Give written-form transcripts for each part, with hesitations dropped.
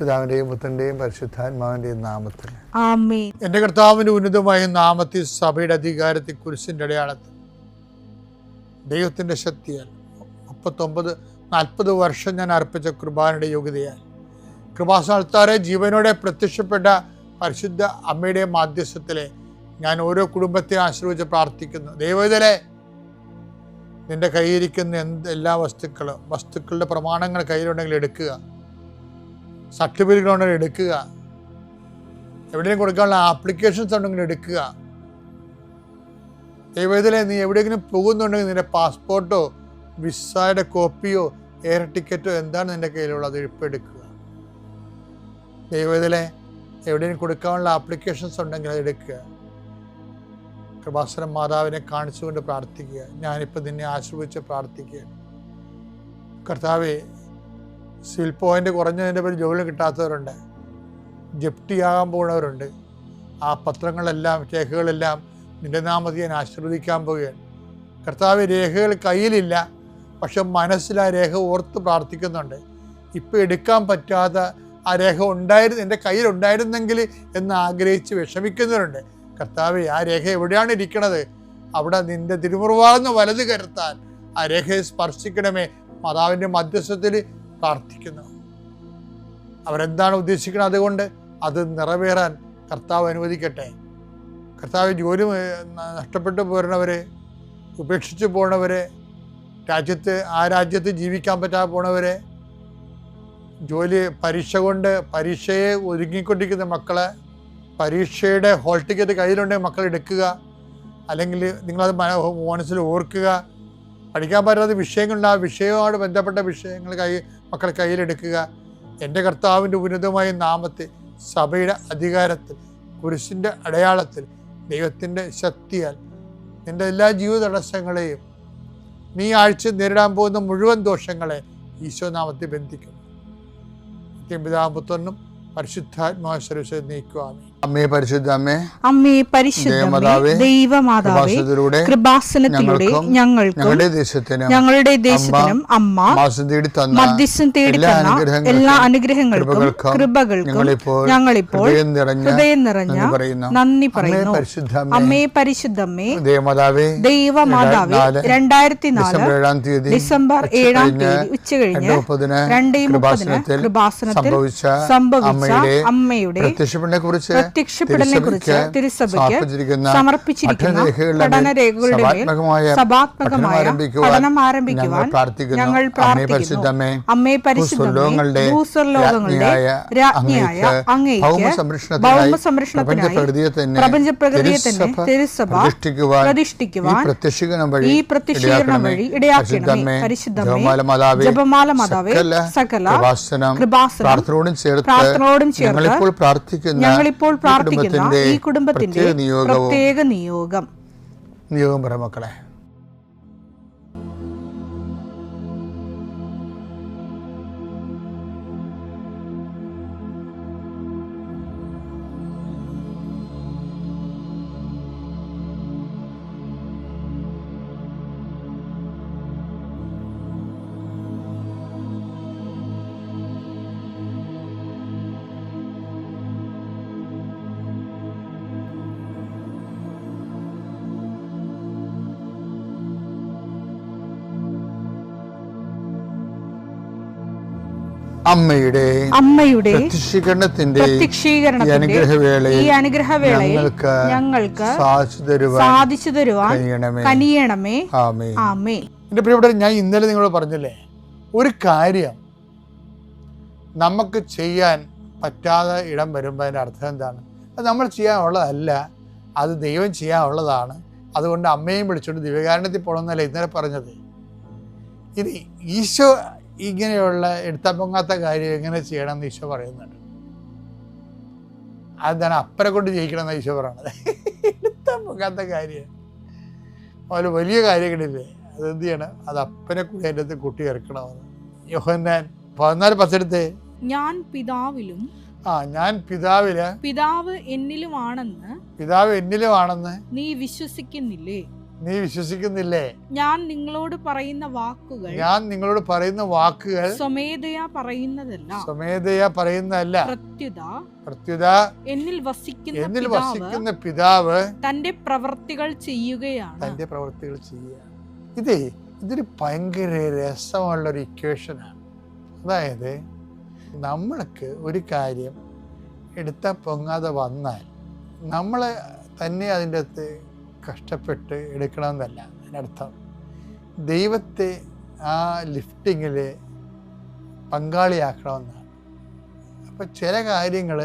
പിതാവിന്റെയും പുത്രന്റെയും പരിശുദ്ധാത്മാവിന്റെയും നാമത്തിൽ ആമേൻ. എൻ്റെ കർത്താവിന്റെ ഉന്നതമായ നാമത്തിൽ സഭയുടെ അധികാരത്തിൽ കുരിശിന്റെ അടയാളത്തിൽ ദൈവത്തിന്റെ ശക്തിയാൽ 39-40 വർഷം ഞാൻ അർപ്പിച്ച കൃപാനയുടെ യോഗ്യതയാൽ കൃപാസ്ഥാനത്താറെ ജീവനോടെ പ്രത്യക്ഷപ്പെട്ട പരിശുദ്ധ അമ്മയുടെ മാധ്യസ്ഥത്തിലെ ഞാൻ ഓരോ കുടുംബത്തെ ആശ്രയിച്ച് പ്രാർത്ഥിക്കുന്നു. ദൈവത്തിലെ നിന്റെ കയ്യിരിക്കുന്ന എല്ലാ വസ്തുക്കളുടെ പ്രമാണങ്ങൾ കയ്യിലുണ്ടെങ്കിൽ എടുക്കുക, സർട്ടിഫിക്കറ്റ് ഉണ്ടെങ്കിൽ എടുക്കുക, എവിടെയെങ്കിലും കൊടുക്കാനുള്ള ആപ്ലിക്കേഷൻസ് ഉണ്ടെങ്കിൽ എടുക്കുക. ദൈവത്തിലെ നീ എവിടെയെങ്കിലും പോകുന്നുണ്ടെങ്കിൽ നിന്റെ പാസ്പോർട്ടോ വിസയുടെ കോപ്പിയോ എയർ ടിക്കറ്റോ എന്താണ് നിന്റെ കയ്യിലുള്ളത് ഇപ്പോൾ എടുക്കുക. ദൈവത്തിലെ എവിടെയെങ്കിലും കൊടുക്കാനുള്ള ആപ്ലിക്കേഷൻസ് ഉണ്ടെങ്കിൽ അത് എടുക്കുക. കൃപാസന മാതാവിനെ കാണിച്ചുകൊണ്ട് പ്രാർത്ഥിക്കുക. ഞാനിപ്പോൾ നിന്നെ ആശ്രയിച്ച് പ്രാർത്ഥിക്കുക. കർത്താവേ, സിവിൽ പോയിന്റ് കുറഞ്ഞതിൻ്റെ പേര് ജോലി കിട്ടാത്തവരുണ്ട്, ജപ്തിയാകാൻ പോകുന്നവരുണ്ട്. ആ പത്രങ്ങളെല്ലാം രേഖകളെല്ലാം നിന്റെ നാമത്തിൽ ഞാൻ ആശീർവദിക്കാൻ പോവുകയാണ്. കർത്താവ്, രേഖകൾ കയ്യിലില്ല, പക്ഷെ മനസ്സിൽ ആ രേഖ ഓർത്ത് പ്രാർത്ഥിക്കുന്നുണ്ട്. ഇപ്പോൾ എടുക്കാൻ പറ്റാത്ത ആ രേഖ എൻ്റെ കയ്യിലുണ്ടായിരുന്നെങ്കിൽ എന്ന് ആഗ്രഹിച്ച് വിഷമിക്കുന്നവരുണ്ട്. കർത്താവെ, ആ രേഖ എവിടെയാണ് ഇരിക്കണത്? അവിടെ നിന്റെ തിരുമുറുവാർന്ന് വലത് കരുത്താൻ ആ രേഖയെ സ്പർശിക്കണമേ. മാതാവിൻ്റെ മധ്യസ്ഥത്തിൽ പ്രാർത്ഥിക്കുന്നു. അവരെന്താണ് ഉദ്ദേശിക്കുന്നത്, അതുകൊണ്ട് അത് നിറവേറാൻ കർത്താവ് അനുവദിക്കട്ടെ. കർത്താവ്, ജോലി നഷ്ടപ്പെട്ടു പോരണവരെ, ഉപേക്ഷിച്ച് പോണവരെ, ആ രാജ്യത്ത് ജീവിക്കാൻ പറ്റാതെ പോണവരെ, പരീക്ഷയെ ഒരുങ്ങിക്കൊണ്ടിരിക്കുന്ന മക്കളെ, പരീക്ഷയുടെ ഹോൾ ടിക്കറ്റ് കയ്യിലുണ്ടെങ്കിൽ മക്കൾ എടുക്കുക. അല്ലെങ്കിൽ നിങ്ങളത് മനസ്സിൽ ഓർക്കുക. പഠിക്കാൻ പറ്റാത്ത വിഷയങ്ങളുണ്ട്, ആ വിഷയവുമായിട്ട് ബന്ധപ്പെട്ട വിഷയങ്ങൾ മക്കളെ കയ്യിലെടുക്കുക. എൻ്റെ കർത്താവിൻ്റെ ഉന്നതമായ നാമത്തിൽ സഭയുടെ അധികാരത്തിൽ കുരിശിൻ്റെ അടയാളത്തിൽ ദൈവത്തിൻ്റെ ശക്തിയാൽ നിൻ്റെ എല്ലാ ജീവിത തടസ്സങ്ങളെയും നീ ആഴ്ച നേരിടാൻ പോകുന്ന മുഴുവൻ ദോഷങ്ങളെ ഈശോ നാമത്തിൽ ബന്ധിക്കും. പിതാവും പുത്രനും പരിശുദ്ധാത്മാവ് സർവ്വശക്തനും നീക്കുവാമേ. അമ്മേ പരിശുദ്ധ അമ്മേ, അമ്മേ പരിശുദ്ധ ദൈവമാതാവേ, കൃപാസനത്തിലൂടെ ഞങ്ങളുടെ ദേശത്തിനും അമ്മ മധ്യസ്ഥം തേടി തന്ന എല്ലാ അനുഗ്രഹങ്ങൾക്കും കൃപകൾക്കും ഞങ്ങളിപ്പോൾ ഹൃദയം നിറഞ്ഞ നന്ദി പറയുന്നു. അമ്മേ പരിശുദ്ധമ്മേ, ദൈവമാതാവേ, 2004 ഡിസംബർ 7 ഉച്ചകഴിഞ്ഞ് 2:30 കൃപാസനത്തിൽ സംഭവിച്ച അമ്മയുടെ പ്രത്യക്ഷപ്പെടലിനെ കുറിച്ച് തിരുസഭയ്ക്ക് സമർപ്പിച്ചിരിക്കുന്ന പഠനരേഖകളുടെ മേൽ സഭാത്മകമായ പഠനം ആരംഭിക്കുവാൻ ഞങ്ങൾ പ്രാർത്ഥിക്കുന്നു. അമ്മേ പരിശുദ്ധമേ, ഭൂസ്വർലോകങ്ങളുടെ രാജ്ഞിയായ അങ്ങേയ്ക്ക് ഭൗമസംരക്ഷണത്തിനായി പ്രപഞ്ചപ്രകൃതിയെ തന്നെ തിരുസഭ പ്രതിഷ്ഠിക്കുവാൻ ഈ പ്രത്യക്ഷീകരണം വഴി ഇടയാക്കണമേ. പരിശുദ്ധമേ, ജപമാല മാതാവേ, സകല കൃപാസനം പ്രാർത്ഥനയോടും ചേർത്ത് ഞങ്ങളിപ്പോൾ പ്രാർത്ഥിക്കുന്ന ഈ കുടുംബത്തിന്റെ പ്രത്യേക നിയോഗം പറ മക്കളെ. അമ്മയുടെ പ്രത്യക്ഷീകരണത്തിന്റെ ഈ അനുഗ്രഹവേളയിൽ ഞങ്ങൾക്ക് സാധിച്ചു തരുവാൻ കനിയണമേ. ആമേൻ. എൻ്റെ പ്രിയപ്പെട്ടവരെ, ഞാൻ ഇന്നലെ നിങ്ങളോട് പറഞ്ഞില്ലേ, ഒരു കാര്യം നമുക്ക് ചെയ്യാൻ പറ്റാതെ ഇടം വരുമ്പോൾ അതിൻ്റെ അർത്ഥം എന്താണ്? അത് നമ്മൾ ചെയ്യാനുള്ളതല്ല, അത് ദൈവം ചെയ്യാനുള്ളതാണ്. അതുകൊണ്ട് അമ്മയും വിളിച്ചുകൊണ്ട് ദിവ്യകാരുണ്യത്തിൽ പോകണമെന്നല്ല ഇന്നലെ പറഞ്ഞത്. ഇനി ഈശോ ഇങ്ങനെയുള്ള എടുത്താൽ പൊങ്ങാത്ത കാര്യം എങ്ങനെ ചെയ്യണമെന്ന് ഈശോ പറയുന്നുണ്ട്. അതെന്താണ്? അപ്പനെ കൊണ്ട് ജയിക്കണമെന്ന് ഈശോ പറയണത്. എടുത്താൽ പൊങ്ങാത്ത കാര്യം അതുപോലെ വലിയ കാര്യങ്ങളില്ലേ, അതെന്ത് ചെയ്യണം? അത് അപ്പനെ കൂടി അതിൻ്റെ അകത്ത് കൂട്ടി ഇറക്കണമെന്ന്. യോഹന്നാൻ 14:10 ഞാൻ പിതാവിലും പിതാവ് എന്നിലുമാണെന്ന് നീ വിശ്വസിക്കുന്നില്ലേ? നീ വിശ്വസിക്കുന്നില്ലേ? ഞാൻ നിങ്ങളോട് പറയുന്ന വാക്കുകൾ സ്വമേധയാ പറയുന്നതല്ല, പ്രത്യുത എന്നിൽ വസിക്കുന്ന പിതാവ് തന്റെ പ്രവൃത്തികൾ ചെയ്യുക. ഇതൊരു ഭയങ്കര രസമുള്ളൊരു ഇക്വേഷനാണ്. അതായത് നമ്മൾക്ക് ഒരു കാര്യം എടുത്താൽ പൊങ്ങാതെ വന്നാൽ നമ്മൾ തന്നെ അതിൻ്റെ അകത്ത് കഷ്ടപ്പെട്ട് എടുക്കണമെന്നല്ല. അതിനർത്ഥം ദൈവത്തെ ആ ലിഫ്റ്റിങ്ങിൽ പങ്കാളിയാക്കണമെന്നാണ്. അപ്പം ചില കാര്യങ്ങൾ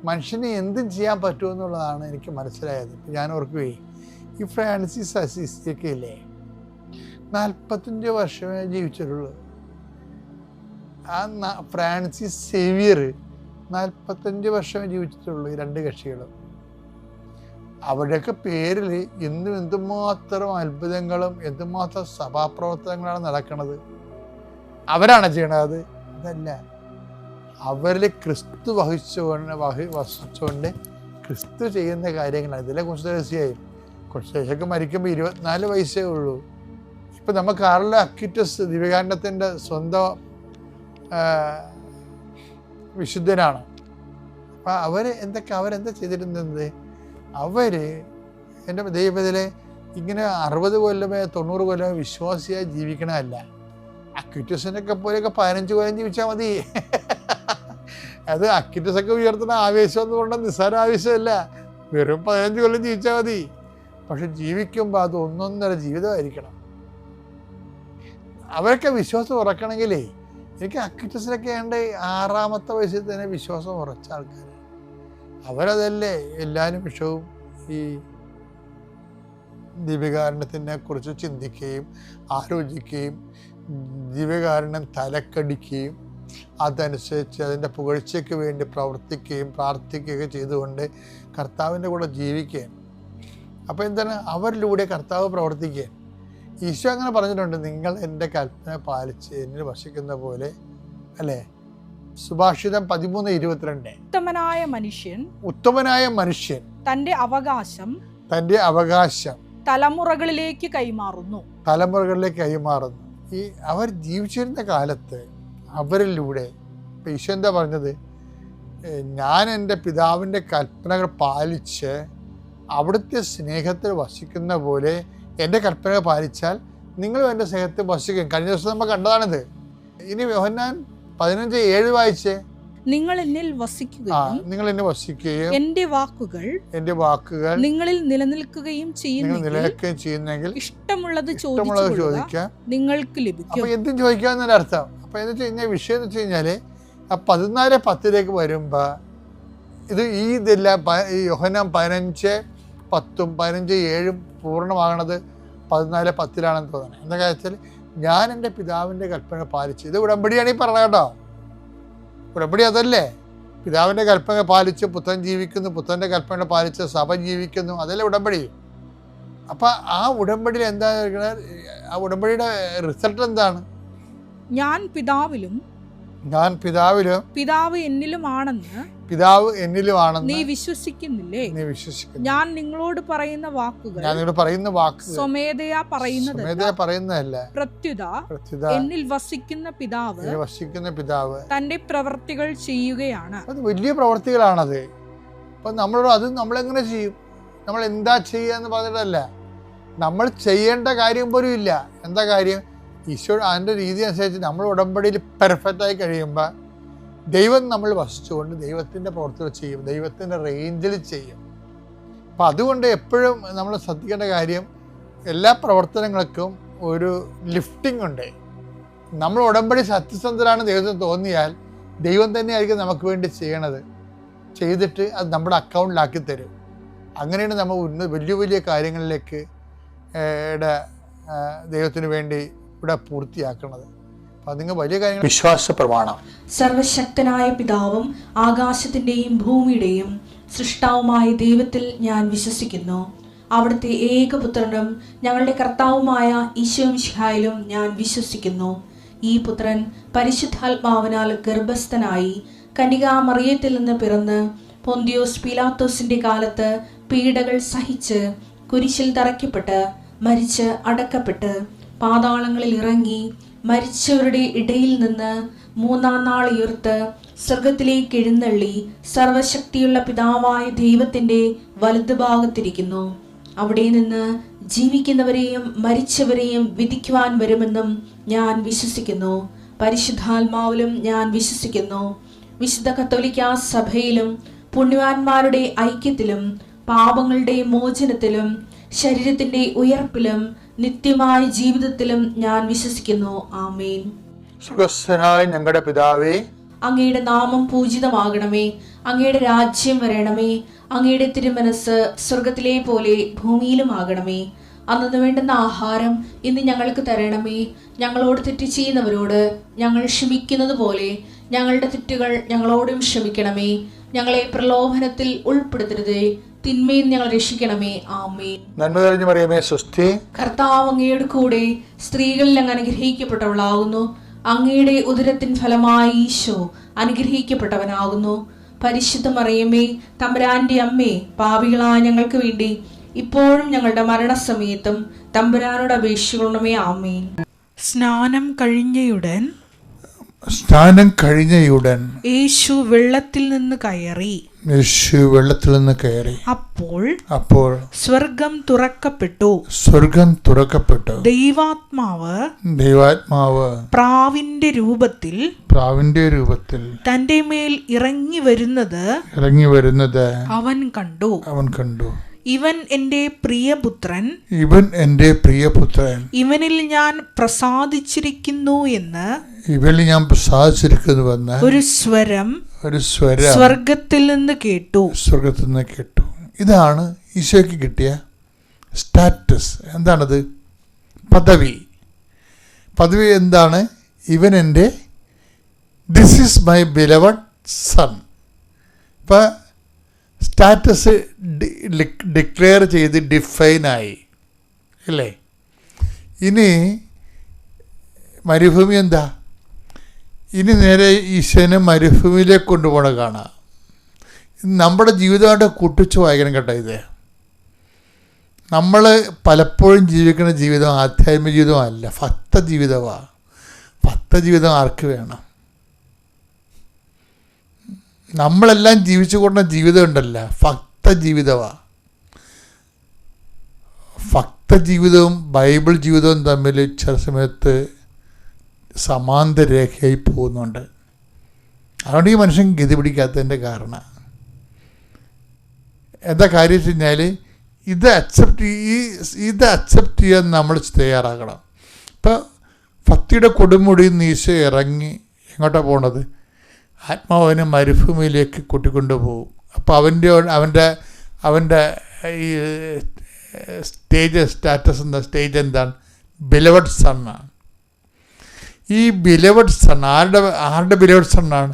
മനുഷ്യന് എന്തും ചെയ്യാൻ പറ്റുമെന്നുള്ളതാണ് എനിക്ക് മനസ്സിലായത്. ഞാൻ ഓർക്കുകയെ, ഈ ഫ്രാൻസിസ് അസീസിയൊക്കെ ഇല്ലേ, 45 വർഷമേ ജീവിച്ചിട്ടുള്ളൂ. ആ ഫ്രാൻസിസ് സേവിയർ 45 വർഷമേ ജീവിച്ചിട്ടുള്ളൂ. ഈ രണ്ട് കക്ഷികളും അവരുടെയൊക്കെ പേരിൽ ഇന്നും എന്തുമാത്രം അത്ഭുതങ്ങളും എന്തുമാത്രം സഭാപ്രവർത്തനങ്ങളാണ് നടക്കുന്നത്. അവരാണ് ചെയ്യണത്, അതല്ല. അവരിൽ ക്രിസ്തു വഹിച്ചുകൊണ്ട് ക്രിസ്തു ചെയ്യുന്ന കാര്യങ്ങളാണ്. ഇതിലെ കുറച്ച് മരിക്കുമ്പോൾ 24 വയസ്സേ ഉള്ളൂ. ഇപ്പം നമുക്ക് കാർലോ അക്വിറ്റസ് ദിവ്യകാരുണ്യത്തിൻ്റെ സ്വന്തം വിശുദ്ധനാണ്. അപ്പം അവരെന്താ ചെയ്തിരുന്നത്? എൻ്റെ ദൈവത്തിലെ ഇങ്ങനെ 60 കൊല്ലമേ 90 കൊല്ലമേ വിശ്വാസിയായി ജീവിക്കണമല്ല. അക്വിറ്റസിനൊക്കെ പോലെയൊക്കെ 15 കൊല്ലം ജീവിച്ചാൽ മതി. അത് അക്വിറ്റസൊക്കെ ഉയർത്തുന്ന ആവേശം എന്നുകൊണ്ട് നിസ്സാര ആവേശമല്ല, വെറും 15 കൊല്ലം ജീവിച്ചാൽ മതി. പക്ഷെ ജീവിക്കുമ്പോൾ അത് ഒന്നൊന്നര ജീവിതമായിരിക്കണം. അവരൊക്കെ വിശ്വാസം ഉറക്കണമെങ്കിലേ, എനിക്ക് അക്വിറ്റസിനൊക്കെ വേണ്ട 6ാമത്തെ വയസ്സിൽ തന്നെ വിശ്വാസം ഉറച്ച ആൾക്കാർ. അവരതല്ലേ എല്ലാ നിമിഷവും ഈ ദിവ്യകാരുണ്യത്തിനെ കുറിച്ച് ചിന്തിക്കുകയും ആലോചിക്കുകയും ദിവ്യകാരുണ്യം തലക്കടിക്കുകയും അതനുസരിച്ച് അതിൻ്റെ പുകഴ്ചയ്ക്ക് വേണ്ടി പ്രവർത്തിക്കുകയും പ്രാർത്ഥിക്കുകയൊക്കെ ചെയ്തുകൊണ്ട് കർത്താവിൻ്റെ കൂടെ ജീവിക്കുകയാണ്. അപ്പോൾ എന്താണ്? അവരിലൂടെ കർത്താവ് പ്രവർത്തിക്കുക. ഈശോ അങ്ങനെ പറഞ്ഞിട്ടുണ്ട്, നിങ്ങൾ എൻ്റെ കൽപ്പന പാലിച്ച് എന്നിൽ വസിക്കുന്ന പോലെ, അല്ലേ? സുഭാഷിതം 13:22. ഉത്തമനായ മനുഷ്യൻ തൻ്റെ അവകാശം തലമുറകളിലേക്ക് കൈമാറുന്നു. ഈ അവർ ജീവിച്ചിരുന്ന കാലത്ത് അവരിലൂടെ ഈശോ എന്താ പറഞ്ഞത്? ഞാൻ എൻ്റെ പിതാവിൻ്റെ കൽപ്പനകൾ പാലിച്ച് അവിടുത്തെ സ്നേഹത്തിൽ വസിക്കുന്ന പോലെ എൻ്റെ കൽപ്പനകൾ പാലിച്ചാൽ നിങ്ങളും എൻ്റെ സ്നേഹത്തിൽ വസിക്കും. കഴിഞ്ഞ ദിവസം നമ്മൾ കണ്ടതാണിത്. ഇനി യോഹന്നാൻ 15:7 വായിച്ചേ. നിങ്ങൾ എന്നെ വസിക്കുകയും എൻ്റെ വാക്കുകൾ നിങ്ങളിൽ നിലനിൽക്കുകയും ചെയ്യുന്നെങ്കിൽ ഇഷ്ടമുള്ളത് ചോദിക്കാം, നിങ്ങൾക്ക് ലഭിക്കും. അപ്പൊ എന്തും ചോദിക്കാന്നൊരു അർത്ഥം. അപ്പൊ എന്ന് വെച്ച് കഴിഞ്ഞാൽ വിഷയം എന്ന് വെച്ച് കഴിഞ്ഞാല് 14:10 വരുമ്പോ ഇത് ഇതെല്ലാം യോഹന്നാൻ 15:10 15:7 പൂർണ്ണമാകണത് 14:10 തോന്നുന്നത്. എന്താ വെച്ചാൽ ഞാൻ എൻ്റെ പിതാവിൻ്റെ കൽപ്പന പാലിച്ചു. ഇത് ഉടമ്പടിയാണ് ഈ പറഞ്ഞത് കേട്ടോ. ഉടമ്പടി അതല്ലേ? പിതാവിൻ്റെ കൽപ്പന പാലിച്ച് പുത്രൻ ജീവിക്കുന്നു, പുത്രൻ്റെ കൽപ്പന പാലിച്ച് സഭ ജീവിക്കുന്നു, അതല്ലേ ഉടമ്പടി. അപ്പം ആ ഉടമ്പടിയിൽ എന്താ? ആ ഉടമ്പടിയുടെ റിസൾട്ട് എന്താണ്? ഞാൻ പിതാവിലും പിതാവ് എന്നിലുമാണെന്ന് നീ വിശ്വസിക്കുന്നില്ലേ? ഞാൻ നിങ്ങളോട് പറയുന്ന വാക്കുകൾ സ്വമേധയാ പറയുന്നതല്ല, പ്രത്യുത എന്നിൽ വസിക്കുന്ന പിതാവ് തന്റെ പ്രവൃത്തികൾ ചെയ്യുകയാണ്. അത് വലിയ പ്രവൃത്തികളാണത്. അപ്പൊ അത് നമ്മളെങ്ങനെ ചെയ്യും? നമ്മൾ എന്താ ചെയ്യാന്ന് പറഞ്ഞിട്ടല്ല, നമ്മൾ ചെയ്യേണ്ട കാര്യം പോലും ഇല്ല. എന്താ കാര്യം? ഈശോ അതിൻ്റെ രീതി അനുസരിച്ച് നമ്മൾ ഉടമ്പടിയിൽ പെർഫെക്റ്റായി കഴിയുമ്പോൾ ദൈവം നമ്മൾ വസിച്ചുകൊണ്ട് ദൈവത്തിൻ്റെ പ്രവർത്തികൾ ചെയ്യും, ദൈവത്തിൻ്റെ റേഞ്ചിൽ ചെയ്യും. അപ്പം അതുകൊണ്ട് എപ്പോഴും നമ്മൾ ശ്രദ്ധിക്കേണ്ട കാര്യം, എല്ലാ പ്രവർത്തനങ്ങൾക്കും ഒരു ലിഫ്റ്റിംഗ് ഉണ്ട്. നമ്മൾ ഉടമ്പടി സത്യസന്ധരാണ് ദൈവത്തിന് തോന്നിയാൽ ദൈവം തന്നെയായിരിക്കും നമുക്ക് വേണ്ടി ചെയ്തിട്ട് അത് നമ്മുടെ അക്കൗണ്ടിലാക്കി തരും. അങ്ങനെയാണ് നമ്മൾ വലിയ വലിയ കാര്യങ്ങളിലേക്ക് ദൈവത്തിന് വേണ്ടി ഇവിടെ പൂർത്തിയാക്കുന്നത്. നിങ്ങൾ വലിയ കാര്യങ്ങൾ വിശ്വാസ പ്രമാണം. സർവശക്തനായ പിതാവും ആകാശത്തിന്റെയും ഭൂമിയുടെയും സൃഷ്ടാവുമായ ദൈവത്തിൽ ഞാൻ വിശ്വസിക്കുന്നു. അവിടുത്തെ ഏകപുത്രനും ഞങ്ങളുടെ കർത്താവുമായ ഈശോ മിശിഹായിലും ഞാൻ വിശ്വസിക്കുന്നു. ഈ പുത്രൻ പരിശുദ്ധാത്മാവിനാൽ ഗർഭസ്ഥനായി കന്യകാമറിയത്തിൽ നിന്ന് പിറന്ന് പൊന്തിയോസ് പീലാത്തോസിന്റെ കാലത്ത് പീഡകൾ സഹിച്ച് കുരിശിൽ തറയ്ക്കപ്പെട്ട് മരിച്ച് അടക്കപ്പെട്ട് പാതാളങ്ങളിൽ ഇറങ്ങി മരിച്ചവരുടെ ഇടയിൽ നിന്ന് മൂന്നാം നാൾ ഉയർത്ത് സ്വർഗത്തിലേക്ക് എഴുന്നള്ളി സർവശക്തിയുള്ള പിതാവായ ദൈവത്തിന്റെ വലതുഭാഗത്തിരിക്കുന്നു. അവിടെ നിന്ന് ജീവിക്കുന്നവരെയും മരിച്ചവരെയും വിധിക്കുവാൻ വരുമെന്നും ഞാൻ വിശ്വസിക്കുന്നു. പരിശുദ്ധാത്മാവിലും ഞാൻ വിശ്വസിക്കുന്നു. വിശുദ്ധ കത്തോലിക്കാ സഭയിലും പുണ്യവാന്മാരുടെ ഐക്യത്തിലും പാപങ്ങളുടെ മോചനത്തിലും ശരീരത്തിന്റെ ഉയർപ്പിലും നിത്യമായ ജീവിതത്തിലും ഞാൻ വിശ്വസിക്കുന്നു. ആമേൻ. സുഖസ്ഥനായ ഞങ്ങളുടെ പിതാവേ, അങ്ങയുടെ നാമം പൂജിതമാകണമേ. അങ്ങയുടെ രാജ്യം വരണമേ. അങ്ങയുടെ തിരുമനസ് സ്വർഗത്തിലെ പോലെ ഭൂമിയിലുമാകണമേ. അന്നു വേണ്ടുന്ന ആഹാരം ഇന്ന് ഞങ്ങൾക്ക് തരണമേ. ഞങ്ങളോട് തെറ്റ് ചെയ്യുന്നവരോട് ഞങ്ങൾ ക്ഷമിക്കുന്നത് പോലെ ഞങ്ങളുടെ തെറ്റുകൾ ഞങ്ങളോടും ക്ഷമിക്കണമേ. ഞങ്ങളെ പ്രലോഭനത്തിൽ ഉൾപ്പെടുത്തരുതേ, തിന്മയിൽ ഞങ്ങൾ രക്ഷിക്കണമേ. ആമേൻ. നന്മ തെളിഞ്ഞു മറിയമേ, സ്വസ്തി. കർത്താവ് അങ്ങയുടെ കൂടെ സ്ത്രീകളിൽ അങ്ങ് അനുഗ്രഹിക്കപ്പെട്ടവളാകുന്നു. അങ്ങയുടെ ഉദരത്തിൻ ഫലമായി ഈശോ അനുഗ്രഹിക്കപ്പെട്ടവനാകുന്നു. പരിശുദ്ധ മറിയമേ, തമ്പുരാന്റെ അമ്മേ, പാപികളായ ഞങ്ങൾക്ക് വേണ്ടി ഇപ്പോഴും ഞങ്ങളുടെ മരണസമയത്തും തമ്പുരാനോട് അപേക്ഷിക്കണമേ. ആമേൻ. സ്നാനം കഴിഞ്ഞയുടൻ യേശു വെള്ളത്തിൽ നിന്ന് കയറി. അപ്പോൾ സ്വർഗം തുറക്കപ്പെട്ടു. ദൈവാത്മാവ് പ്രാവിന്റെ രൂപത്തിൽ തന്റെ മേൽ ഇറങ്ങി വരുന്നത് അവൻ കണ്ടു. ഇവൻ എന്റെ പ്രിയപുത്രൻ, ഇവനിൽ ഞാൻ പ്രസാദിച്ചിരിക്കുന്നു എന്ന് ഒരു സ്വരം സ്വർഗത്തിൽ നിന്ന് കേട്ടു. ഇതാണ് ഈശോയ്ക്ക് കിട്ടിയ സ്റ്റാറ്റസ്. എന്താണത്? പദവി എന്താണ്? ഇവൻ എൻ്റെ, this is my beloved sun. ഇപ്പം സ്റ്റാറ്റസ് ഡിക്ലെയർ ചെയ്ത് ഡിഫൈനായി അല്ലേ? ഇനി മരുഭൂമി എന്താ? ഇനി നേരെ ഈശോനെ മരുഭൂമിയിലേക്ക് കൊണ്ടുപോകണ കാണാം. നമ്മുടെ ജീവിതമായിട്ട് കൂട്ടിച്ച് വായിക്കണം കേട്ടോ. ഇത് നമ്മൾ പലപ്പോഴും ജീവിക്കുന്ന ജീവിതം ആധ്യാത്മിക ജീവിതമല്ല, ഭക്ത ജീവിതമാണ്. ഭക്ത ജീവിതം ആർക്ക് വേണം? നമ്മളെല്ലാം ജീവിച്ചു കൊണ്ട ജീവിതം ഉണ്ടല്ല, ഭക്ത ജീവിതമാണ്. ഭക്ത ജീവിതവും ബൈബിൾ ജീവിതവും തമ്മിൽ ചില സമയത്ത് സമാന്തര രേഖയായി പോകുന്നുണ്ട്. അതുകൊണ്ട് ഈ മനുഷ്യൻ ഗതി പിടിക്കാത്തതിൻ്റെ കാരണം എന്താ കാര്യം വെച്ച് കഴിഞ്ഞാൽ ഇത് അക്സെപ്റ്റ് ചെയ്യാൻ നമ്മൾ തയ്യാറാകണം. ഇപ്പം ഭക്തിയുടെ കൊടുമുടിയിൽ നിന്ന് ഈശോ ഇറങ്ങി എങ്ങോട്ടാണ് പോണത്? ആത്മാവിനെ മരുഭൂമിയിലേക്ക് കൂട്ടിക്കൊണ്ടുപോകും. അപ്പോൾ അവൻ്റെ ഈ സ്റ്റാറ്റസ് എന്താണ്? ബിലവഡ് സണ്ണാണ്. ഈ ബിലവഡ് സൺ ആരുടെ ബിലവഡ് സണ്ണാണ്?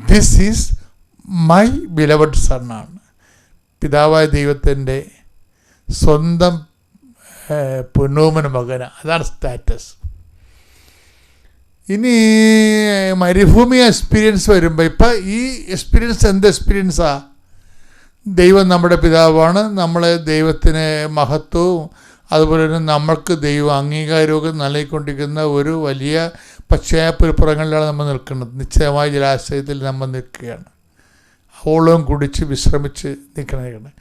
ദിസ് ഈസ് മൈ ബിലവഡ് സണ്ണാണ്. പിതാവായ ദൈവത്തിൻ്റെ സ്വന്തം പുന്നോമന മകന്. അതാണ് സ്റ്റാറ്റസ്. ഇനി മരുഭൂമി എക്സ്പീരിയൻസ് വരുമ്പോൾ ഇപ്പം ഈ എക്സ്പീരിയൻസ് എന്ത് എക്സ്പീരിയൻസാണ്? ദൈവം നമ്മുടെ പിതാവാണ്. നമ്മളെ ദൈവത്തിന് മഹത്വവും അതുപോലെ തന്നെ നമ്മൾക്ക് ദൈവം അംഗീകാരമൊക്കെ നൽകിക്കൊണ്ടിരിക്കുന്ന ഒരു വലിയ പശ്ചാത്തലപ്പുറങ്ങളിലാണ് നമ്മൾ നിൽക്കുന്നത്. നിശ്ചയമായ ജലാശയത്തിൽ നമ്മൾ നിൽക്കുകയാണ്. ഓളവും കുടിച്ച് വിശ്രമിച്ച് നിൽക്കണേ.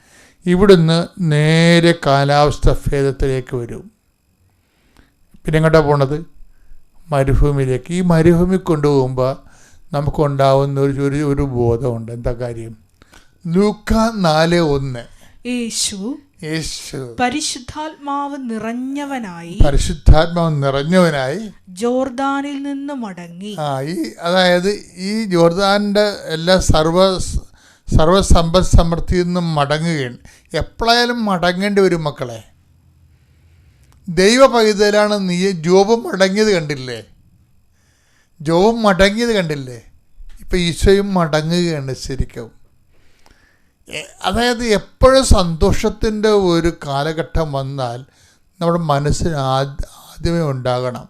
ഇവിടുന്ന് നേരെ കാലാവസ്ഥ ഭേദത്തിലേക്ക് വരും. പിന്നെ എങ്ങോട്ടാണ് പോണത്? മരുഭൂമിയിലേക്ക്. ഈ മരുഭൂമി കൊണ്ടുപോകുമ്പോൾ നമുക്കുണ്ടാവുന്ന ഒരു ബോധമുണ്ട്. എന്താ കാര്യം? ലൂക്കാ 4:1 യേശു പരിശുദ്ധാത്മാവ് നിറഞ്ഞവനായി ജോർദാനിൽ നിന്ന് മടങ്ങി. അതായത് ഈ ജോർദാനിൻ്റെ എല്ലാ സർവസമ്പദ് സമൃദ്ധിയിൽ നിന്നും മടങ്ങുകയാണ്. എപ്പോഴായാലും മടങ്ങേണ്ടി വരും മക്കളെ. ദൈവ പൈതലാണ് നീ. ജോബ് മടങ്ങിയത് കണ്ടില്ലേ? ഇപ്പം ഈശോയും മടങ്ങുകയാണ് ശരിക്കും. അതായത് എപ്പോഴും സന്തോഷത്തിൻ്റെ ഒരു കാലഘട്ടം വന്നാൽ നമ്മുടെ മനസ്സിന് ആദ്യമേ ഉണ്ടാകണം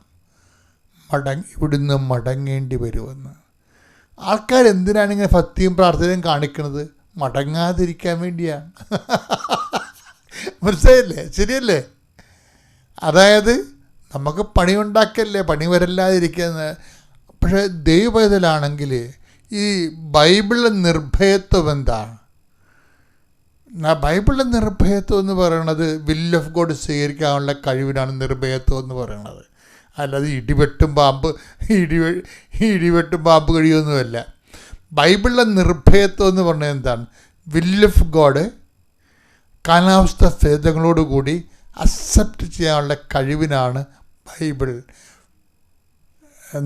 ഇവിടുന്ന് മടങ്ങേണ്ടി വരുമെന്ന്. ആൾക്കാരെന്തിനാണ് ഇങ്ങനെ ഭക്തിയും പ്രാർത്ഥനയും കാണിക്കുന്നത്? മടങ്ങാതിരിക്കാൻ വേണ്ടിയാണ്. മനസ്സിലായില്ലേ? ശരിയല്ലേ? അതായത് നമുക്ക് പണിയുണ്ടാക്കല്ലേ, പണി വരല്ലാതിരിക്കുന്നത്. പക്ഷേ ദൈവപൈതലാണെങ്കിൽ ഈ ബൈബിളിലെ നിർഭയത്വം എന്താണ്? ബൈബിളിലെ നിർഭയത്വം എന്ന് പറയുന്നത് വിൽ ഓഫ് ഗോഡ് സ്വീകരിക്കാനുള്ള കഴിവിനാണ് നിർഭയത്വം എന്ന് പറയുന്നത്. അല്ലാതെ ഇടിവെട്ടും പാമ്പ് കഴിയുമൊന്നുമല്ല. ബൈബിളിലെ നിർഭയത്വം എന്ന് പറഞ്ഞാൽ എന്താണ്? വിൽ ഓഫ് ഗോഡ് കാലാവസ്ഥ ഭേദങ്ങളോടുകൂടി അക്സെപ്റ്റ് ചെയ്യാനുള്ള കഴിവിനാണ് ബൈബിൾ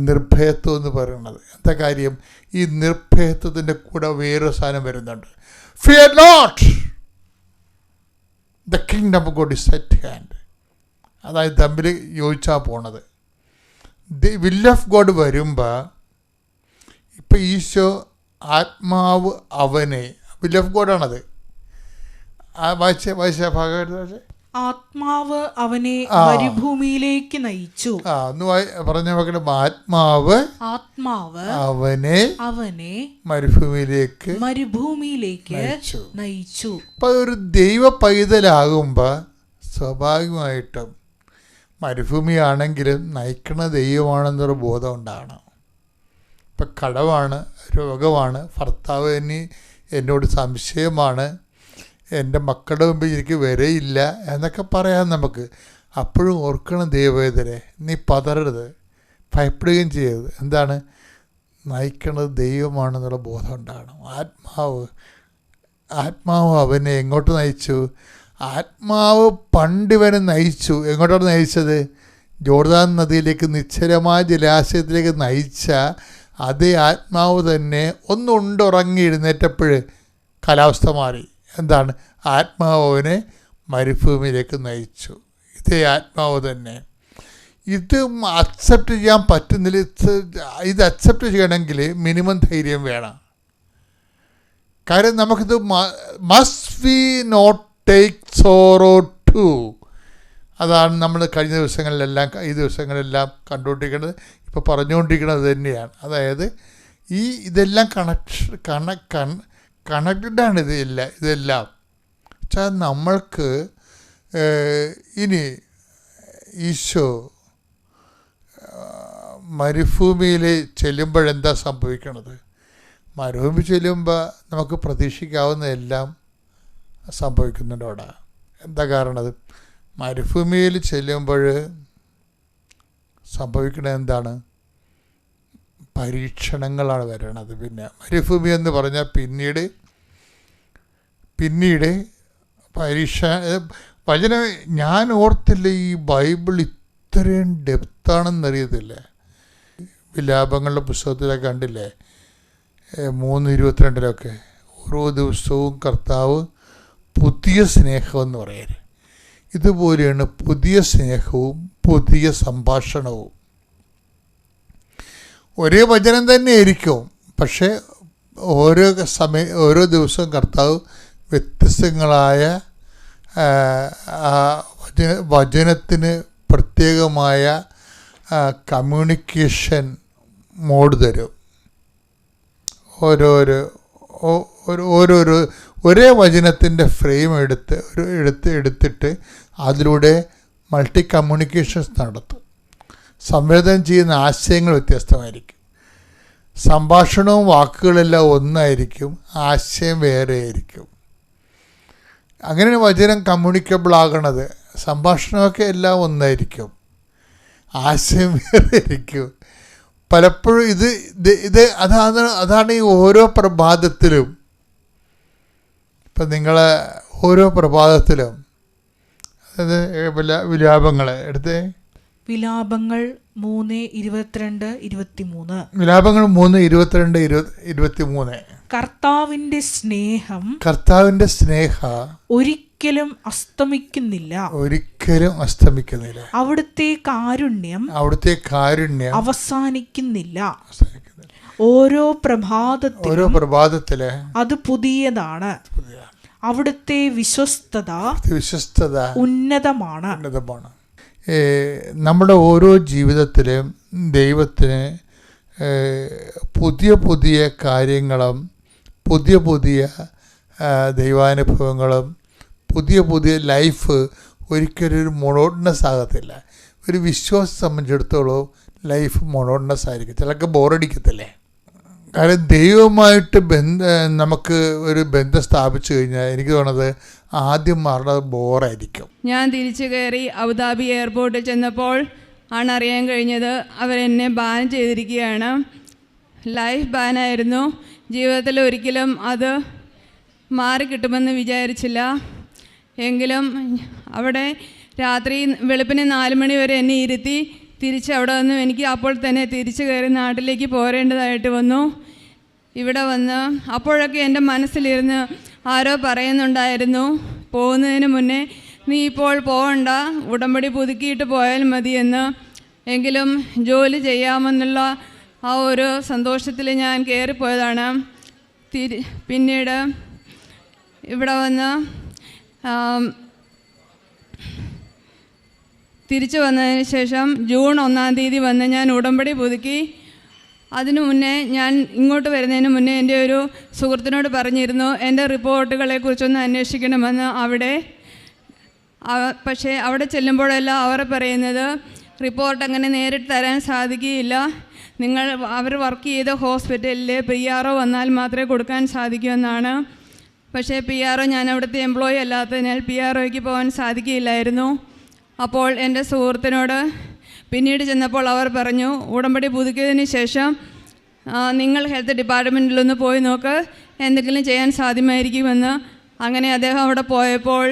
നിർഭയത്വം എന്ന് പറയുന്നത്. എന്താ കാര്യം? ഈ നിർഭയത്വത്തിൻ്റെ കൂടെ വേറൊരു സാധനം വരുന്നുണ്ട്. Fear not, the kingdom of God is at hand. അതായത് തമ്മിൽ യോജിച്ചാൽ പോണത്. വിൽ ഓഫ് ഗോഡ് വരുമ്പോൾ ഇപ്പം ഈശോ ആത്മാവ് അവനെ, വിൽ ഓഫ് ഗോഡാണത്. വായിച്ച ഭാഗം ആത്മാവ് അവനെ മരുഭൂമിയിലേക്ക് നയിച്ചു. ഒന്ന് പറഞ്ഞ മക്കളും, ആത്മാവ് അവനെ മരുഭൂമിയിലേക്ക് നയിച്ചു. അപ്പൊ ഒരു ദൈവ പൈതലാകുമ്പോൾ സ്വാഭാവികമായിട്ടും മരുഭൂമിയാണെങ്കിലും നയിക്കണ ദൈവമാണെന്നൊരു ബോധം ഉണ്ടാകണം. ഇപ്പം കടമാണ്, രോഗമാണ്, ഭർത്താവ് എന്നോട് സംശയമാണ്, എൻ്റെ മക്കളുടെ മുമ്പിൽ എനിക്ക് വരയില്ല എന്നൊക്കെ പറയാം നമുക്ക്. അപ്പോഴും ഓർക്കണം ദൈവവേദനെ, നീ പതറരുത്, ഭയപ്പെടുകയും ചെയ്യരുത്. എന്താണ്? നയിക്കണത് ദൈവമാണെന്നുള്ള ബോധം ഉണ്ടാകണം. ആത്മാവ് അവനെ എങ്ങോട്ട് നയിച്ചു? ആത്മാവ് പണ്ടിവനെ നയിച്ചു. എങ്ങോട്ടാണ് നയിച്ചത്? ജോർദാൻ നദിയിലേക്ക്, നിശ്ചലമായ ജലാശയത്തിലേക്ക് നയിച്ച അതേ ആത്മാവ് തന്നെ ഒന്നുറങ്ങി എഴുന്നേറ്റപ്പോൾ കാലാവസ്ഥ മാറി. എന്താണ്? ആത്മാവ് അവനെ മരുഭൂമിയിലേക്ക് നയിച്ചു. ഇതേ ആത്മാവ് തന്നെ. ഇത് അക്സെപ്റ്റ് ചെയ്യാൻ പറ്റുന്നില്ല. ഇത് അക്സെപ്റ്റ് ചെയ്യണമെങ്കിൽ മിനിമം ധൈര്യം വേണം. കാര്യം നമുക്കിത് must we not take sorrow too. അതാണ് നമ്മൾ കഴിഞ്ഞ ദിവസങ്ങളിലെല്ലാം ഈ ദിവസങ്ങളെല്ലാം കണ്ടുകൊണ്ടിരിക്കുന്നത്, ഇപ്പോൾ പറഞ്ഞുകൊണ്ടിരിക്കുന്നത് തന്നെയാണ്. അതായത് ഇതെല്ലാം കണക്റ്റഡാണ്. ഇതെല്ലാം വെച്ചാൽ നമ്മൾക്ക് ഇനി ഈശോ മരുഭൂമിയിൽ ചെല്ലുമ്പോഴെന്താ സംഭവിക്കണത്? മരുഭൂമി ചെല്ലുമ്പോൾ നമുക്ക് പ്രതീക്ഷിക്കാവുന്നതെല്ലാം സംഭവിക്കുന്നുണ്ട് അവിടെ. എന്താ കാരണത്? മരുഭൂമിയിൽ ചെല്ലുമ്പോൾ സംഭവിക്കുന്നത് എന്താണ്? പരീക്ഷണങ്ങളാണ് വരണത്. പിന്നെ മരുഭൂമി എന്ന് പറഞ്ഞാൽ പിന്നീട് വചനം ഞാൻ ഓർത്തില്ല ഈ ബൈബിൾ ഇത്രയും ഡെപ്താണെന്നറിയത്തില്ല. വിലാപങ്ങളുടെ പുസ്തകത്തിലൊക്കെ കണ്ടില്ലേ, 3:22 ഓരോ ദിവസവും കർത്താവ് പുതിയ സ്നേഹമെന്ന് പറയരുത്. ഇതുപോലെയാണ് പുതിയ സ്നേഹവും പുതിയ സംഭാഷണവും. ഒരേ വചനം തന്നെ ആയിരിക്കും, പക്ഷേ ഓരോ ദിവസവും കർത്താവ് വ്യത്യസ്തങ്ങളായ വചനത്തിന് പ്രത്യേകമായ കമ്മ്യൂണിക്കേഷൻ മോഡ് തരും. ഓരോരോ ഒരേ വചനത്തിൻ്റെ ഫ്രെയിം എടുത്തിട്ട് അതിലൂടെ മൾട്ടി കമ്മ്യൂണിക്കേഷൻസ് നടത്തും. സംവേദനം ചെയ്യുന്ന ആശയങ്ങൾ വ്യത്യസ്തമായിരിക്കും. സംഭാഷണവും വാക്കുകളെല്ലാം ഒന്നായിരിക്കും, ആശയം വേറെ ആയിരിക്കും. അങ്ങനെയാണ് വചനം കമ്മ്യൂണിക്കബിൾ ആകണത്. സംഭാഷണമൊക്കെ എല്ലാം ഒന്നായിരിക്കും, ആശയം വേറെ ആയിരിക്കും. പലപ്പോഴും അതാണ് ഈ ഓരോ പ്രഭാതത്തിലും. ഇപ്പം നിങ്ങൾ ഓരോ പ്രഭാതത്തിലും അതായത് വിലാപങ്ങൾ എടുത്തേ. വിലാപങ്ങൾ 3:22-23. വിലാപങ്ങൾ 3:22-23. കർത്താവിന്റെ സ്നേഹം ഒരിക്കലും അസ്തമിക്കുന്നില്ല. അവിടുത്തെ കാരുണ്യം അവസാനിക്കുന്നില്ല. ഓരോ പ്രഭാതത്തില് അത് പുതിയതാണ്. അവിടുത്തെ വിശ്വസ്തത ഉന്നതമാണ്. നമ്മുടെ ഓരോ ജീവിതത്തിലും ദൈവത്തിന് പുതിയ പുതിയ കാര്യങ്ങളും പുതിയ ദൈവാനുഭവങ്ങളും പുതിയ ലൈഫ് ഒരിക്കലും ഒരു മൊണോട്ടണസ് ആകത്തില്ല. ഒരു വിശ്വാസം സംബന്ധിച്ചിടത്തോളം ലൈഫ് മൊണോട്ടണസ് ആയിരിക്കും, ചിലർക്ക് ബോറടിക്കത്തില്ലേ. കാരണം ദൈവമായിട്ട് നമുക്ക് ഒരു ബന്ധം സ്ഥാപിച്ചു കഴിഞ്ഞാൽ എനിക്ക് തോന്നുന്നത് ആദ്യം മാറുന്നത് ബോറായിരിക്കും. ഞാൻ തിരിച്ചു കയറി അബുദാബി എയർപോർട്ടിൽ ചെന്നപ്പോൾ ആണ് അറിയാൻ കഴിഞ്ഞത് അവരെന്നെ ബാൻ ചെയ്തിരിക്കുകയാണ്. ലൈഫ് ബാനായിരുന്നു. ജീവിതത്തിൽ ഒരിക്കലും അത് മാറിക്കിട്ടുമെന്ന് വിചാരിച്ചില്ല. എങ്കിലും അവിടെ രാത്രി വെളുപ്പിന് 4 മണി വരെ എന്നെ ഇരുത്തി തിരിച്ച് അവിടെ വന്നു. എനിക്ക് അപ്പോൾ തന്നെ തിരിച്ചു കയറി നാട്ടിലേക്ക് പോരേണ്ടതായിട്ട് വന്നു. ഇവിടെ വന്ന് അപ്പോഴൊക്കെ എൻ്റെ മനസ്സിലിരുന്ന് ആരോ പറയുന്നുണ്ടായിരുന്നു, പോകുന്നതിന് മുന്നേ നീ ഇപ്പോൾ പോകണ്ട, ഉടമ്പടി പുതുക്കിയിട്ട് പോയാൽ മതിയെന്ന്. എങ്കിലും ജോലി ചെയ്യാമെന്നുള്ള ആ ഒരു സന്തോഷത്തിൽ ഞാൻ കയറിപ്പോയതാണ്. പിന്നീട് ഇവിടെ വന്ന് തിരിച്ചു വന്നതിന് ശേഷം ജൂൺ 1-ാം തീയതി വന്ന് ഞാൻ ഉടമ്പടി പുതുക്കി. അതിനു മുന്നേ ഞാൻ ഇങ്ങോട്ട് വരുന്നതിന് മുന്നേ എൻ്റെ ഒരു സുഹൃത്തിനോട് പറഞ്ഞിരുന്നു എൻ്റെ റിപ്പോർട്ടുകളെക്കുറിച്ചൊന്ന് അന്വേഷിക്കണമെന്ന് അവിടെ. പക്ഷേ അവിടെ ചെല്ലുമ്പോഴെല്ലാം അവർ പറയുന്നത് റിപ്പോർട്ട് അങ്ങനെ നേരിട്ട് തരാൻ സാധിക്കുകയില്ല, അവർ വർക്ക് ചെയ്ത ഹോസ്പിറ്റലിൽ PRO വന്നാൽ മാത്രമേ കൊടുക്കാൻ സാധിക്കൂ എന്നാണ്. പക്ഷേ PRO ഞാൻ അവിടുത്തെ എംപ്ലോയി അല്ലാത്തതിനാൽ PROയ്ക്ക് പോകാൻ സാധിക്കുകയില്ലായിരുന്നു. അപ്പോൾ എൻ്റെ സുഹൃത്തിനോട് പിന്നീട് ചെന്നപ്പോൾ അവർ പറഞ്ഞു, ഉടമ്പടി പുതുക്കിയതിന് ശേഷം നിങ്ങൾ ഹെൽത്ത് ഡിപ്പാർട്ട്മെൻറ്റിലൊന്ന് പോയി നോക്ക്, എന്തെങ്കിലും ചെയ്യാൻ സാധ്യമായിരിക്കുമെന്ന്. അങ്ങനെ അദ്ദേഹം അവിടെ പോയപ്പോൾ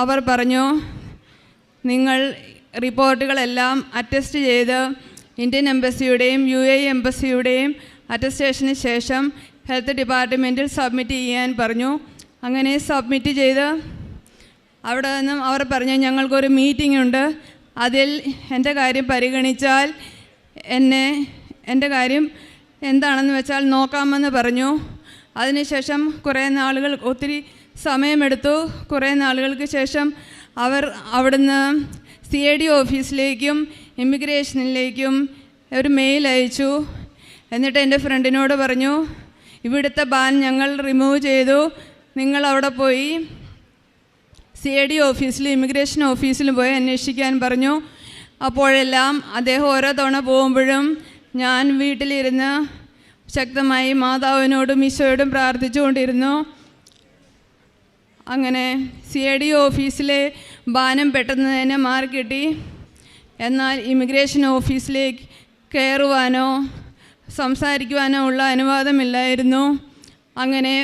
അവർ പറഞ്ഞു, നിങ്ങൾ റിപ്പോർട്ടുകളെല്ലാം അറ്റസ്റ്റ് ചെയ്ത് ഇന്ത്യൻ എംബസിയുടെയും UAE എംബസിയുടെയും അറ്റസ്റ്റേഷന് ശേഷം ഹെൽത്ത് ഡിപ്പാർട്ട്മെൻറ്റിൽ സബ്മിറ്റ് ചെയ്യാൻ പറഞ്ഞു. അങ്ങനെ സബ്മിറ്റ് ചെയ്ത് അവിടെ നിന്നും അവർ പറഞ്ഞു, ഞങ്ങൾക്കൊരു മീറ്റിംഗ് ഉണ്ട്, അതിൽ എൻ്റെ കാര്യം പരിഗണിച്ചാൽ എൻ്റെ കാര്യം എന്താണെന്ന് വെച്ചാൽ നോക്കാമെന്ന് പറഞ്ഞു. അതിനുശേഷം കുറേ നാളുകൾ, ഒത്തിരി സമയമെടുത്തു. കുറേ നാളുകൾക്ക് ശേഷം അവർ അവിടുന്ന് CID ഓഫീസിലേക്കും ഇമിഗ്രേഷനിലേക്കും ഒരു മെയിൽ അയച്ചു. എന്നിട്ട് എൻ്റെ ഫ്രണ്ടിനോട് പറഞ്ഞു, ഇവിടുത്തെ ബാൻ ഞങ്ങൾ റിമൂവ് ചെയ്തു, നിങ്ങൾ അവിടെ പോയി CID ഓഫീസിലും ഇമിഗ്രേഷൻ ഓഫീസിലും പോയി അന്വേഷിക്കാൻ പറഞ്ഞു. അപ്പോഴെല്ലാം അദ്ദേഹം ഓരോ തവണ പോകുമ്പോഴും ഞാൻ വീട്ടിലിരുന്ന് ശക്തമായി മാതാവിനോടും ഈശോയോടും പ്രാർത്ഥിച്ചുകൊണ്ടിരുന്നു. അങ്ങനെ CID ഓഫീസിലെ ബാനം പെട്ടെന്ന് തന്നെ മാറിക്കിട്ടി. എന്നാൽ ഇമിഗ്രേഷൻ ഓഫീസിലേക്ക് കയറുവാനോ സംസാരിക്കുവാനോ ഉള്ള അനുവാദമില്ലായിരുന്നു. അങ്ങനെ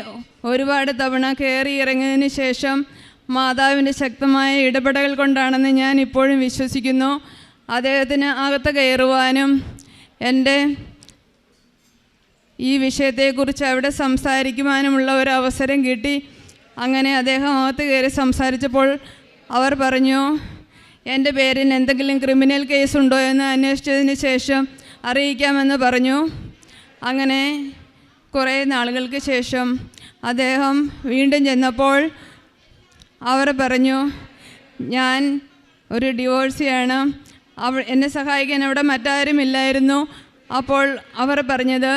ഒരുപാട് തവണ കയറി ഇറങ്ങിയതിന് ശേഷം മാതാവിൻ്റെ ശക്തമായ ഇടപെടൽ കൊണ്ടാണെന്ന് ഞാൻ ഇപ്പോഴും വിശ്വസിക്കുന്നു. അദ്ദേഹത്തിന് അകത്ത് കയറുവാനും എൻ്റെ ഈ വിഷയത്തെക്കുറിച്ച് അവിടെ സംസാരിക്കുവാനുമുള്ള ഒരു അവസരം കിട്ടി. അങ്ങനെ അദ്ദേഹം അകത്ത് കയറി സംസാരിച്ചപ്പോൾ അവർ പറഞ്ഞു, എൻ്റെ പേരിന് എന്തെങ്കിലും ക്രിമിനൽ കേസുണ്ടോ എന്ന് അന്വേഷിച്ചതിന് ശേഷം അറിയിക്കാമെന്ന് പറഞ്ഞു. അങ്ങനെ കുറേ നാളുകൾക്ക് ശേഷം അദ്ദേഹം വീണ്ടും ചെന്നപ്പോൾ അവർ പറഞ്ഞു, ഞാൻ ഒരു ഡിവോഴ്സിയാണ്, എന്നെ സഹായിക്കാൻ അവിടെ മറ്റാരുമില്ലായിരുന്നു. അപ്പോൾ അവർ പറഞ്ഞത്,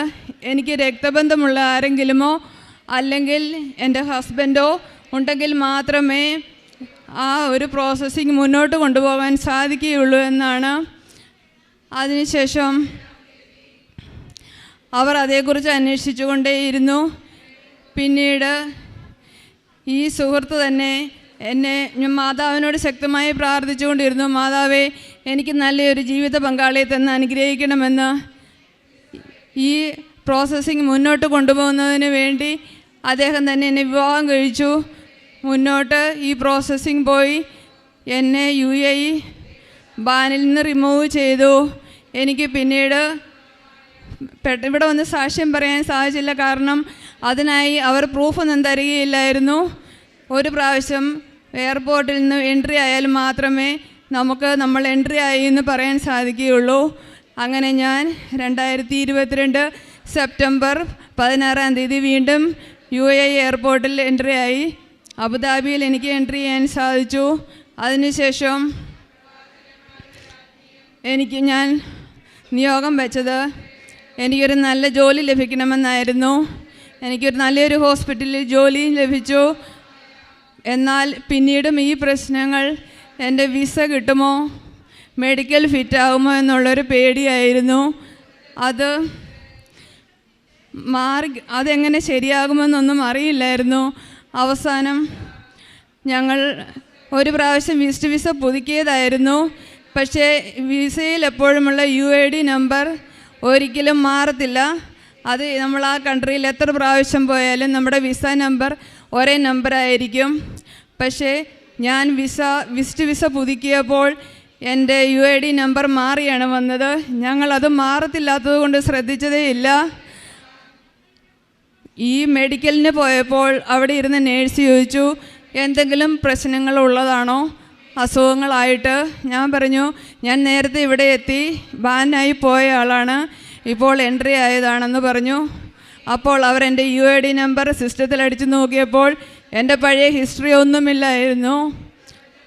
എനിക്ക് രക്തബന്ധമുള്ള ആരെങ്കിലുമോ അല്ലെങ്കിൽ എൻ്റെ ഹസ്ബൻഡോ ഉണ്ടെങ്കിൽ മാത്രമേ ആ ഒരു പ്രോസസ്സിങ് മുന്നോട്ട് കൊണ്ടുപോകാൻ സാധിക്കുകയുള്ളൂ എന്നാണ്. അതിനുശേഷം അവർ അതേക്കുറിച്ച് അന്വേഷിച്ചു കൊണ്ടേയിരുന്നു. പിന്നീട് ഈ സുഹൃത്ത് തന്നെ ഞാൻ മാതാവിനോട് ശക്തമായി പ്രാർത്ഥിച്ചുകൊണ്ടിരുന്നു, മാതാവേ എനിക്ക് നല്ലൊരു ജീവിത പങ്കാളിയെ തന്ന് അനുഗ്രഹിക്കണമെന്ന്. ഈ പ്രോസസ്സിങ് മുന്നോട്ട് കൊണ്ടുപോകുന്നതിന് വേണ്ടി അദ്ദേഹം തന്നെ എന്നെ വിവാഹം കഴിച്ചു. മുന്നോട്ട് ഈ പ്രോസസ്സിങ് പോയി എന്നെ UAE ബാനിൽ നിന്ന് റിമൂവ് ചെയ്തു. എനിക്ക് പിന്നീട് ഇവിടെ വന്ന് സാക്ഷ്യം പറയാൻ സാധിച്ചില്ല, കാരണം അതിനായി അവർ പ്രൂഫൊന്നും തരികയില്ലായിരുന്നു. ഒരു പ്രാവശ്യം എയർപോർട്ടിൽ നിന്ന് എൻട്രി ആയാൽ മാത്രമേ നമ്മൾ എൻട്രി ആയി എന്ന് പറയാൻ സാധിക്കുകയുള്ളൂ. അങ്ങനെ ഞാൻ 2022 സെപ്റ്റംബർ 16-ാം തീയതി വീണ്ടും UAE എയർപോർട്ടിൽ എൻട്രി ആയി. അബുദാബിയിൽ എനിക്ക് എൻട്രി ചെയ്യാൻ സാധിച്ചു. അതിനുശേഷം ഞാൻ നിയോഗം വെച്ചത് എനിക്കൊരു നല്ല ജോലി ലഭിക്കണമെന്നായിരുന്നു. എനിക്കൊരു നല്ലൊരു ഹോസ്പിറ്റലിൽ ജോലി ലഭിച്ചു. എന്നാൽ പിന്നീടും ഈ പ്രശ്നങ്ങൾ, എൻ്റെ വിസ കിട്ടുമോ, മെഡിക്കൽ ഫിറ്റ് ആകുമോ എന്നുള്ളൊരു പേടിയായിരുന്നു. അതെങ്ങനെ ശരിയാകുമെന്നൊന്നും അറിയില്ലായിരുന്നു. അവസാനം ഞങ്ങൾ ഒരു പ്രാവശ്യം വിസിറ്റ് വിസ പുതുക്കിയതായിരുന്നു. പക്ഷേ വിസയിൽ എപ്പോഴുമുള്ള UID നമ്പർ ഒരിക്കലും മാറത്തില്ല. അത് നമ്മൾ ആ കൺട്രിയിൽ എത്ര പ്രാവശ്യം പോയാലും നമ്മുടെ വിസ നമ്പർ ഒരേ നമ്പറായിരിക്കും. പക്ഷേ ഞാൻ വിസിറ്റ് വിസ പുതുക്കിയപ്പോൾ എൻ്റെ UID നമ്പർ മാറിയാണ് വന്നത്. ഞങ്ങളത് മാറത്തില്ലാത്തത് കൊണ്ട് ശ്രദ്ധിച്ചതേയില്ല. ഈ മെഡിക്കലിന് പോയപ്പോൾ അവിടെ ഇരുന്ന് നേഴ്സ് ചോദിച്ചു, എന്തെങ്കിലും പ്രശ്നങ്ങളുള്ളതാണോ, അസുഖങ്ങളായിട്ട്? ഞാൻ പറഞ്ഞു, ഞാൻ നേരത്തെ ഇവിടെ എത്തി ബാനായി പോയ ആളാണ്, ഇപ്പോൾ എൻട്രി ആയതാണെന്ന് പറഞ്ഞു. അപ്പോൾ അവർ എൻ്റെ UID നമ്പർ സിസ്റ്റത്തിൽ അടിച്ചു നോക്കിയപ്പോൾ എൻ്റെ പഴയ ഹിസ്റ്ററി ഒന്നുമില്ലായിരുന്നു.